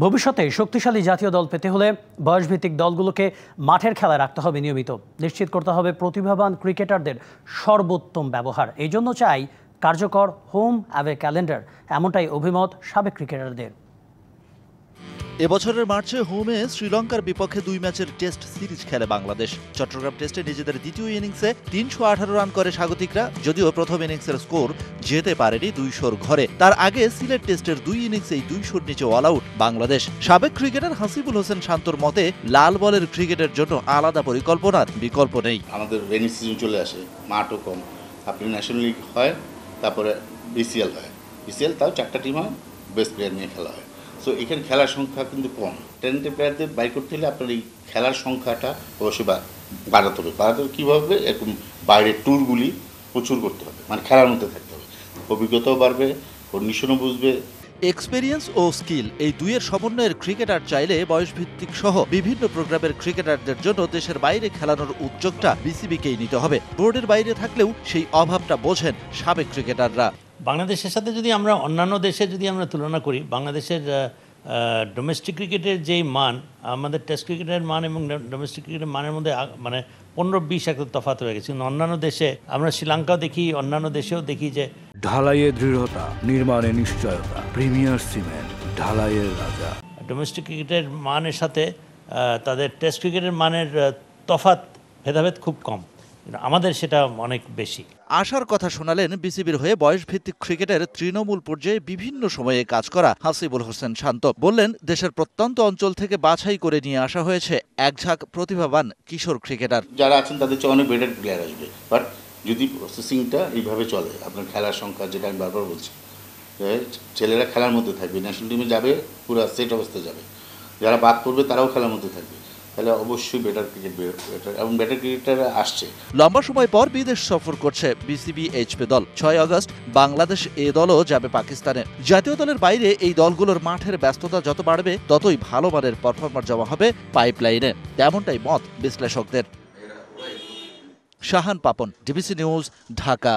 ভবিষ্যতে শক্তিশালী জাতীয় দল পেতে হলে বয়সভিত্তিক দলগুলোকে মাঠের খেলায় রাখতে হবে নিয়মিত। নিশ্চিত করতে হবে প্রতিভাবান ক্রিকেটারদের সর্বোত্তম ব্যবহার। এই জন্য চাই কার্যকর হোম অ্যাওয়ে ক্যালেন্ডার, এমনটাই অভিমত সাবেক ক্রিকেটারদের। এবছরের মার্চে হোমে শ্রীলঙ্কার বিপক্ষে 2 ম্যাচের টেস্ট সিরিজ খেলে বাংলাদেশ। চট্টগ্রাম টেস্টে নিজেদের দ্বিতীয় ইনিংসে 318 রান করে স্বাগতিকরা, যদিও প্রথম ইনিংসের স্কোর যেতে পারেনি 200-র ঘরে। তার আগে সিলেট টেস্টের 2 ইনিংসেই 200-র নিচে অল আউট বাংলাদেশ। সাবেক ক্রিকেটার হাসিবুল হোসেন শান্তর মতে, লাল বলের ক্রিকেটের জন্য আলাদা পরিকল্পনার বিকল্প নেই। আমাদের রেনি সিজন চলে আসে, মাঠও কম, আপনি ন্যাশনাল লিগ হয়, তারপরে বিসিএল হয়। বিসিএল তাও 4টা টিম হয়, বেস্ট প্লেয়ার নিয়ে খেলা হয়। সো এখানে খেলার সংখ্যা কিন্তু কম। ট্যালেন্টেড প্লেয়ারদের বাই করতে হলে আপনার এই খেলার সংখ্যাটা অবশ্যই বাড়াতে হবে। কীভাবে? এরকম বাইরের ট্যুরগুলি প্রচুর করতে হবে, মানে খেলার মধ্যে থাকতে হবে, অভিজ্ঞতাও বাড়বে, কন্ডিশনও বুঝবে। এক্সপেরিয়েন্স ও স্কিল এই দুইয়ের সমন্বয়ের ক্রিকেটার চাইলে বয়সভিত্তিক সহ বিভিন্ন প্রোগ্রামের ক্রিকেটারদের জন্য দেশের বাইরে খেলানোর উদ্যোগটা বিসিবিকেই নিতে হবে। বোর্ডের বাইরে থাকলেও সেই অভাবটা বোঝেন সাবেক ক্রিকেটাররা। বাংলাদেশের সাথে যদি আমরা অন্যান্য দেশে তুলনা করি, বাংলাদেশের ডোমেস্টিক ক্রিকেটের যেই মান, আমাদের টেস্ট ক্রিকেটের মান এবং ডোমেস্টিক ক্রিকেটের মানের মধ্যে মানে 15-20 একটা তফাৎ হয়ে গেছে। অন্যান্য দেশে আমরা শ্রীলঙ্কাও দেখি, অন্যান্য দেশেও দেখি যে ঢালাইয়ে দৃঢ়তা, নির্মাণে নিশ্চয়তা, প্রিমিয়ার সিমেন্ট, ঢালাইয়ের রাজা। ডোমেস্টিক ক্রিকেটের মানের সাথে তাদের টেস্ট ক্রিকেটের মানের তফাৎ, ভেদাভেদ খুব কম, আমাদের সেটা অনেক বেশি। আশার কথা শোনালেন বিসিবির হয়ে বয়সভিত্তিক ক্রিকেটের তৃণমূল পর্যায়ে বিভিন্ন সময়ে কাজ করা হাসিবুল হোসেন শান্ত। বললেন, দেশের প্রত্যন্ত অঞ্চল থেকে বাছাই করে নিয়ে আসা হয়েছে একঝাঁক প্রতিভাবান কিশোর ক্রিকেটার। যারা আছেন তাদের চেয়ে অনেক বেটার প্লেয়ার আসবে, বাট যদি প্রসেসিংটা এইভাবে চলে, আপনার খেলার সংখ্যা, যেটা আমি বারবার বলছি, ছেলেরা খেলার মধ্যে থাকবে, ন্যাশনাল টিমে যাবে, পুরো সেট অবস্থায় যাবে, যারা বাদ পড়বে তারাও খেলার মধ্যে থাকবে, তাহলে অবশ্যই বেটার ক্রিকেট এবং বেটার ক্রিকেটাররা আসছে। লম্বা সময় পর বিদেশ সফর করছে বিসিবি এইচপি দল। 6 আগস্ট বাংলাদেশ এ দলও যাবে পাকিস্তানে। জাতীয় দলের বাইরে এই দলগুলোর মাঠের ব্যস্ততা যত বাড়বে, ততই ভালো মানের পারফরম্যান্স জমা হবে পাইপলাইনে, তেমনটাই মত বিশ্লেষকদের। Shahan Papon, DBC news, Dhaka.